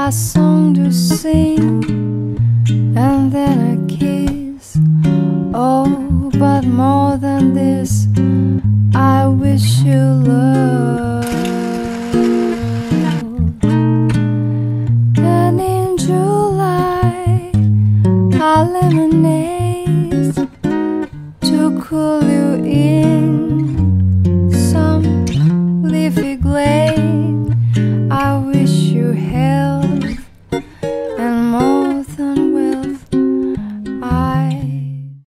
A song to sing and then a kiss. Oh, but more than this, I wish you love. And in July, a lemonade to cool you in some leafy glade. I wish you held